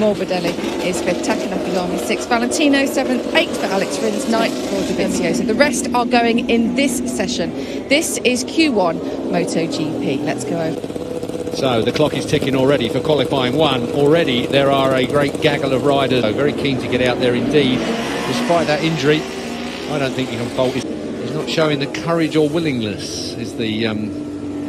Morbidelli is 5th, Takanaki 6th, Valentino 7th, 8th for Alex Rins, 9th for Davizio. So the rest are going in this session. This is Q1 Moto GP. Let's go over. So the clock is ticking already for qualifying one. Already there are a great gaggle of riders, very keen to get out there indeed. Despite that injury, I don't think you can fault. He's not showing the courage or willingness, is the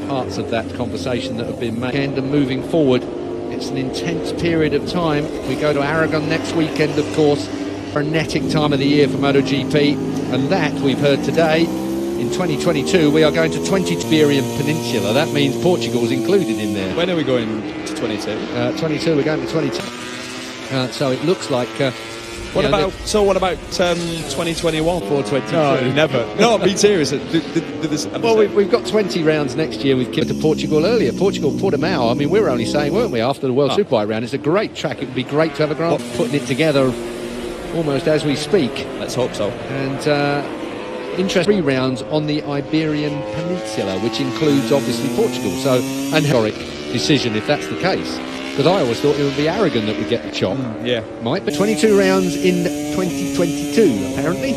parts of that conversation that have been made. And moving forward, it's an intense period of time. We go to Aragon next weekend, of course, frenetic time of the year for MotoGP, and that we've heard today. In 2022, we are going to 20 Iberian Peninsula. That means Portugal's included in there. When are we going to 22? 22, we're going to 22. So it looks like... What about 2021 for 22? No, never. No, I'm being serious. Well, we've got 20 rounds next year. We've given to Portugal earlier. Portugal, Portimao. I mean, we were only saying, weren't we, after the World Superbike round, it's a great track. It would be great to have a Grand putting it together almost as we speak. Let's hope so. And interesting 3 rounds on the Iberian Peninsula, which includes obviously Portugal. So an historic decision if that's the case. Because I always thought it would be Aragon that would get the chop. Yeah. Might be 22 rounds in 2022, apparently.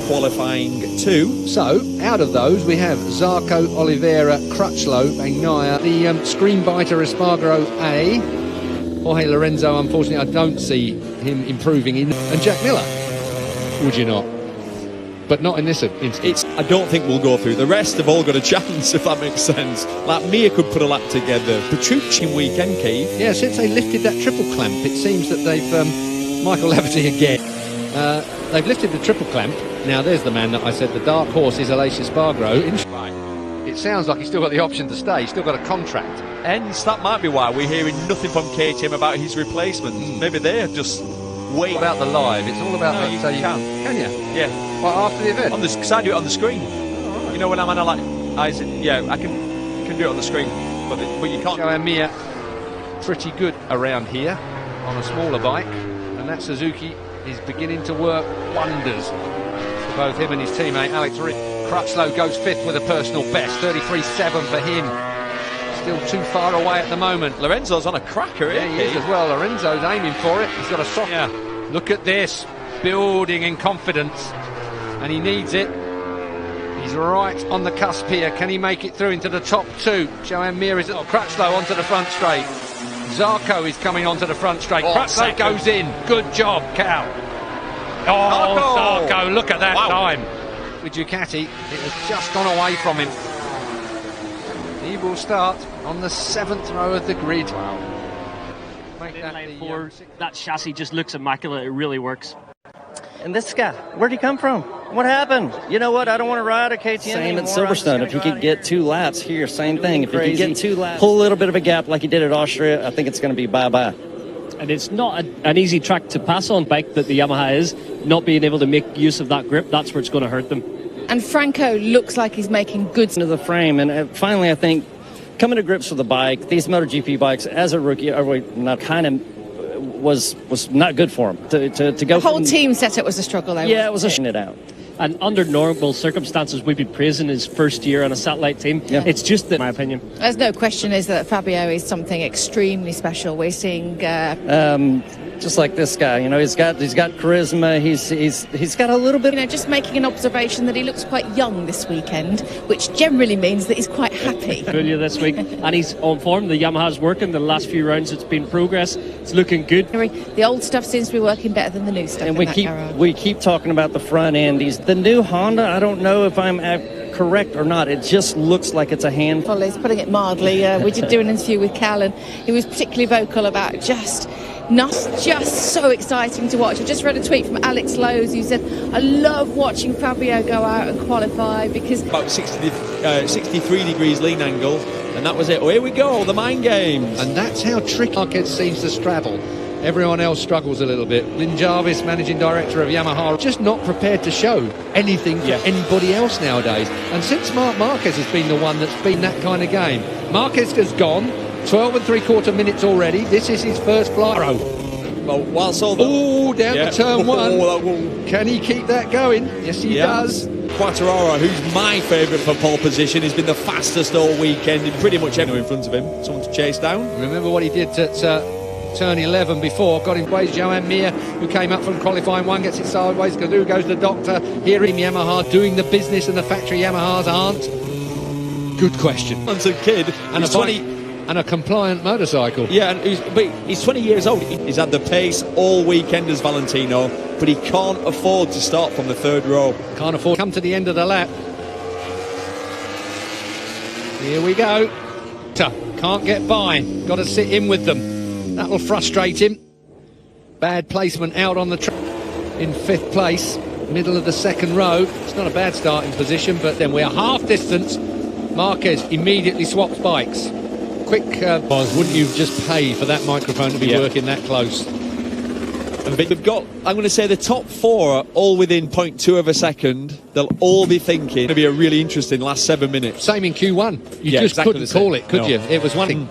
Qualifying 2. So, out of those, we have Zarco, Oliveira, Crutchlow, Bagnaia, the screen biter Espargaro A. Jorge Lorenzo, unfortunately, I don't see him improving in. And Jack Miller. Would you not? But not in this instance. I don't think we'll go through. The rest have all got a chance, if that makes sense. Like Mia could put a lap together. Petrucci weekend, Keith. Yeah, since they lifted that triple clamp, it seems that they've... Michael Laverty again. They've lifted the triple clamp. Now, there's the man that I said, the dark horse is Aleix Espargaro. Right. It sounds like he's still got the option to stay. He's still got a contract. Hence, that might be why we're hearing nothing from KTM about his replacement. Maybe they're just... Wait. About the live, it's all about you can you? Yeah. Well, after the event? Because I do it on the screen. Oh, right. You know when I'm on a I can do it on the screen, but you can't. Joan Mir pretty good around here on a smaller bike, and that Suzuki is beginning to work wonders for both him and his teammate Alex Rins. Crutchlow goes 5th with a personal best, 33.7 for him. Still too far away at the moment. Lorenzo's on a cracker, yeah, he is as well. Lorenzo's aiming for it. He's got a soft. Yeah. Look at this, building in confidence, and he needs it. He's right on the cusp here. Can he make it through into the top 2? Joan Mir is Crutchlow onto the front straight. Zarco is coming onto the front straight. Crutchlow goes in. Good job, Cal. Oh, Zarco, look at that time. With Ducati, it has just gone away from him. He will start on the 7th row of the grid. Wow. That chassis just looks immaculate. It really works. And this guy, where'd he come from? What happened? You know what? I don't want to ride a KTM Same at anymore. Silverstone. If he could get 2 laps here, same thing. If he could get 2 laps, pull a little bit of a gap like he did at Austria, I think it's going to be bye-bye. And it's not an easy track to pass on bike that the Yamaha is. Not being able to make use of that grip, that's where it's going to hurt them. And Franco looks like he's making good... Into the frame, and finally, I think, coming to grips with the bike, these MotoGP bikes, as a rookie, was not good for him. To go. The whole team setup was a struggle, though. Yeah, it was it out. And under normal circumstances, we'd be praising his first year on a satellite team. Yeah. It's just that, in my opinion. There's no question is that Fabio is something extremely special. We're seeing... just like this guy, you know, he's got charisma. He's got a little bit. You know, just making an observation that he looks quite young this weekend, which generally means that he's quite happy. Earlier this week, and he's on form. The Yamaha's working. The last few rounds, it's been progress. It's looking good. The old stuff seems to be working better than the new stuff. And we keep talking about the front end. The new Honda. I don't know if I'm correct or not. It just looks like it's a handful. He's putting it mildly. We did do an interview with Cal, and he was particularly vocal about just so exciting to watch. I just read a tweet from Alex Lowe's who said, I love watching Fabio go out and qualify because... About 63 degrees lean angle, and that was it. Oh, here we go, the mind games. And that's how tricky Marquez seems to straddle. Everyone else struggles a little bit. Lynn Jarvis, managing director of Yamaha, just not prepared to show anything for anybody else nowadays. And since Marc Marquez has been the one that's been that kind of game, Marquez has gone 12 3/4 minutes already. This is his first fly. Well, whilst all down to turn 1. Can he keep that going? Yes, he does. Quartararo, who's my favourite for pole position, has been the fastest all weekend in pretty much anyone in front of him. Someone to chase down. Remember what he did at turn 11 before, got him ways. Joan Mir, who came up from qualifying 1, gets it sideways. Gadu goes the doctor. Here in Yamaha doing the business, and the factory Yamahas aren't. Good question. As a kid, And a compliant motorcycle. Yeah, but he's 20 years old. He's had the pace all weekend as Valentino, but he can't afford to start from the third row. Can't afford to come to the end of the lap. Here we go. Can't get by. Got to sit in with them. That'll frustrate him. Bad placement out on the track in 5th place, middle of the 2nd row. It's not a bad starting position, but then we're half distance. Marquez immediately swaps bikes. Quick, wouldn't you just pay for that microphone to be working that close? And we've got, I'm going to say the top 4 are all within 0.2 of a second. They'll all be thinking it's going to be a really interesting last 7 minutes. Same in Q1. You just exactly couldn't call it, could you? It was one thing.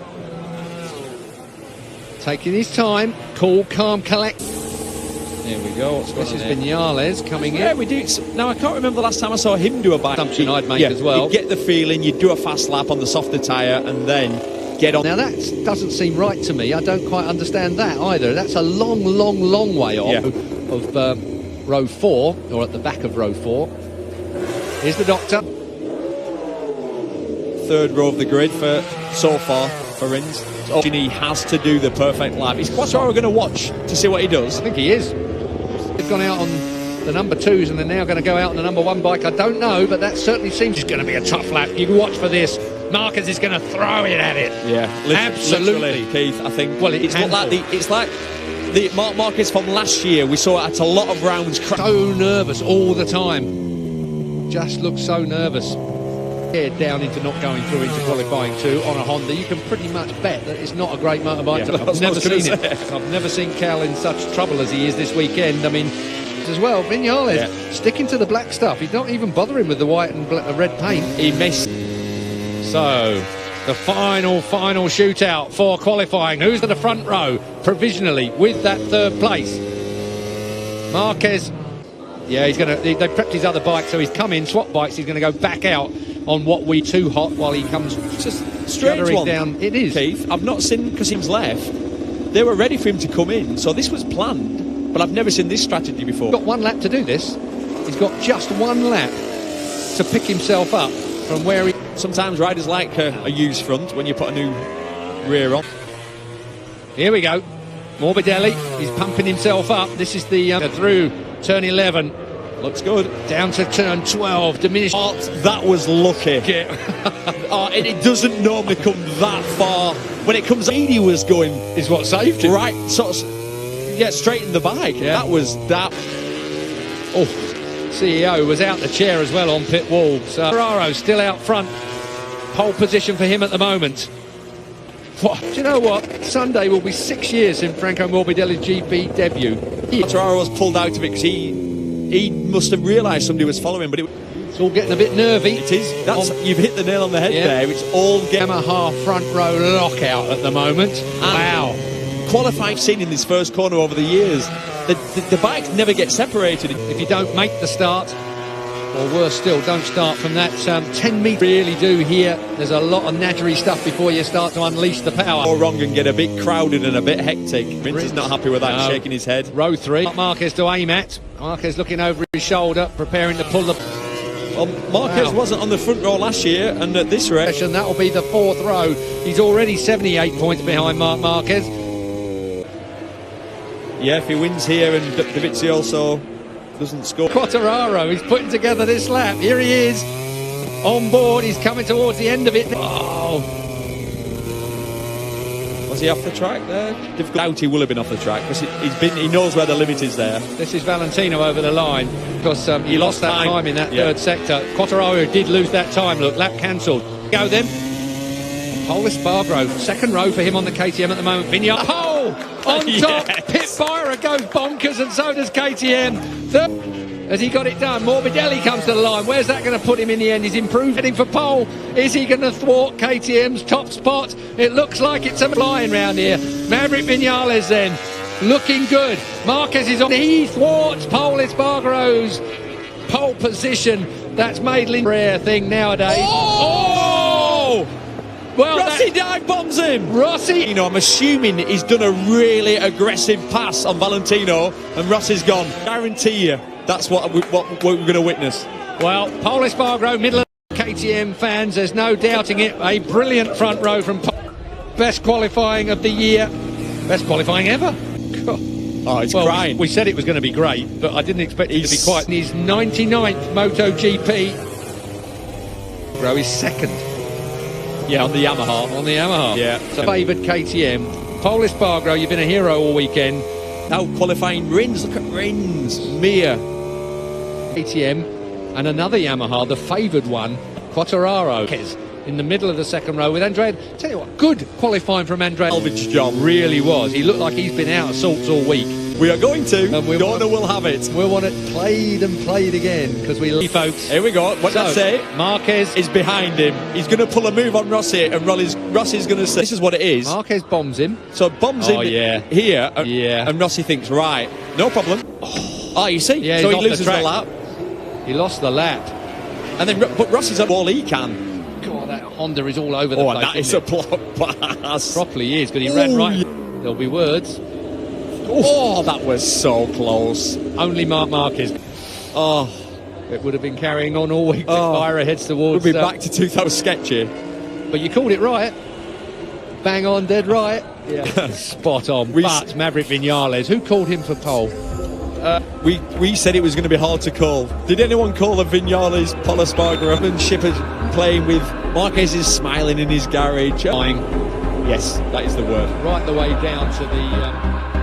Taking his time, cool, calm, collect. There we go. This is Vinales coming in. Yeah, we do. Now, I can't remember the last time I saw him do a bike. Assumption I'd make as well. You'd get the feeling, you'd do a fast lap on the softer tyre and then get on. Now that doesn't seem right to me. I don't quite understand that either. That's a long, long, long way off of row 4, or at the back of row 4. Here's the doctor. 3rd row of the grid for so far for Rins. So he has to do the perfect lap. Is Quattraro going to watch to see what he does? I think he is. They've gone out on the number 2s and they're now going to go out on the number 1 bike. I don't know, but that certainly seems it's going to be a tough lap. You can watch for this. Marquez is going to throw it at it. Yeah, absolutely, Keith. I think. Well, it's like the Marc Marquez from last year. We saw it at a lot of rounds. So nervous all the time. Just looks so nervous. Head down into not going through into qualifying 2 on a Honda. You can pretty much bet that it's not a great motorbike. Yeah, I've never seen it. I've never seen Cal in such trouble as he is this weekend. I mean, as well, Vinales sticking to the black stuff. He's not even bothering with the white and red paint. He missed. So, the final shootout for qualifying. Who's in the front row, provisionally, with that 3rd place? Marquez. Yeah, he's going to. They prepped his other bike, so he's come in, swap bikes. He's going to go back out on what we too hot while he comes. It's just strange one. Down. It is. Keith, I've not seen Kasim's left. They were ready for him to come in, so this was planned. But I've never seen this strategy before. He's got 1 lap to do this. He's got just 1 lap to pick himself up from where he. Sometimes riders like a used front when you put a new rear on. Here we go. Morbidelli, he's pumping himself up. This is the through turn 11. Looks good. Down to turn 12. Diminished. Oh, that was lucky. It doesn't normally come that far. When it comes, he was going. Is what saved him. Right, sort of, straight in the bike. Yeah. That was that. Oh, CEO was out the chair as well on pit wall. So Ferraro still out front. Pole position for him at the moment. Do you know what? Sunday will be 6 years since Franco Morbidelli's GP debut. Ferraro was pulled out of it because he must have realised somebody was following, but it's all getting a bit nervy. It is. You've hit the nail on the head there. It's all Yamaha front row lockout at the moment. Wow. Qualifying seen in this first corner over the years. The bikes never get separated. If you don't make the start, or worse still, don't start from that 10 metres. Really do here. There's a lot of nattery stuff before you start to unleash the power. Or wrong and get a bit crowded and a bit hectic. Vince is not happy with that, shaking his head. Row 3. Marquez to aim at. Marquez looking over his shoulder, preparing to pull the. Well, Marquez wasn't on the front row last year, and at this rate, that will be the 4th row. He's already 78 points behind Marquez. Yeah, if he wins here and Dovizioso doesn't score. Quattraro, he's putting together this lap. Here he is on board. He's coming towards the end of it. Oh, was he off the track there? Doubt he will have been off the track because he knows where the limit is there. This is Valentino over the line because he lost that time in that 3rd sector. Quattraro did lose that time. Look, lap cancelled. Go then. Pole Espargaro, 2nd row for him on the KTM at the moment. Vineyard pole on top. Pit Byra goes bonkers, and so does KTM. Has he got it done? Morbidelli comes to the line. Where's that going to put him in the end? He's improved, heading for pole. Is he going to thwart KTM's top spot? It looks like it's a flying round here. Maverick Vinales then, looking good. Marquez is on. He thwarts Pole Espargaro's pole position. That's Madeline rare thing nowadays. Oh! Well, Rossi dive bombs him. Rossi. You know, I'm assuming he's done a really aggressive pass on Valentino, and Rossi's gone. Guarantee you, that's what we're going to witness. Well, Pole Espargaro, middle of KTM fans, there's no doubting it. A brilliant front row from best qualifying of the year. Best qualifying ever. God. Oh, it's Well, crying. we said it was going to be great, but I didn't expect it to be quite. His 99th Moto GP. Bro, he's second. Yeah, on the Yamaha. On the Yamaha. Yeah. So favoured KTM. Pole Espargaro, you've been a hero all weekend. Now qualifying Rins. Look at Rins. Mir. KTM and another Yamaha, the favoured one, Quartararo, in the middle of the second row with Andrea. Tell you what, good qualifying from Andrea. Salvage job. Really was. He looked like he's been out of sorts all week. We are going to. And Dorna will have it. We'll want it played and played again because we love folks. Here we go. What did I say? Marquez is behind him. He's going to pull a move on Rossi, and Rossi's going to say, this is what it is. Marquez bombs him. So bombs him here, and Rossi thinks, right, no problem. Oh, you see? Yeah, so he off loses the track. lap. He lost the lap. And then, but Rossi's at all he can. God, that Honda is all over the place. Oh, that is a block pass. Properly is, because he ran right. There'll be words. Oh, that was so close. Only Marc Marquez. Oh, it would have been carrying on all week. Byra heads towards. We'll be back to 2000 sketchy. But you called it right. Bang on, dead right. Yeah, spot on. But Maverick Vinales, who called him for pole? We said it was going to be hard to call. Did anyone call the Vinales Pole Espargaro and Shipper playing with Marquez is smiling in his garage? Flying. Yes, that is the word. Right the way down to the